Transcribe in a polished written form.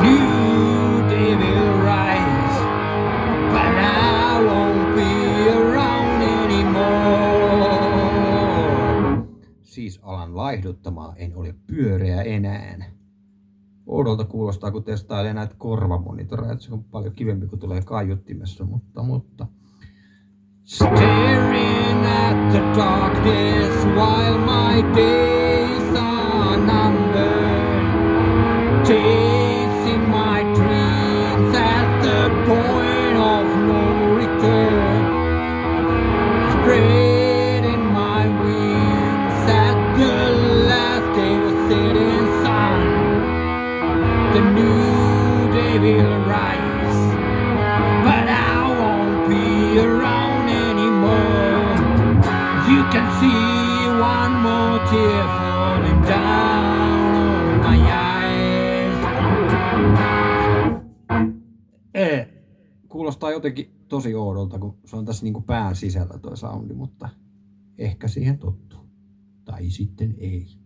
new day will rise, but I won't be around anymore. Siis alan laihduttamaan, en ole pyöreä enää. Oudolta kuulostaa, kun testailee näitä korvamonitoreja, se on paljon kivempi, kun tulee kaiuttimessa, mutta. Staring at the darkness while my days are numbered, chasing my dreams at the point of no return, spreading my wings at the last day of setting sun. The new day will rise, but I won't be around anymore. You can see one more tear falling down on my eyes. Kuulostaa jotenkin tosi oudolta, kun se on tässä niinku pään sisällä toi soundi, mutta ehkä siihen tottuu. Tai sitten ei.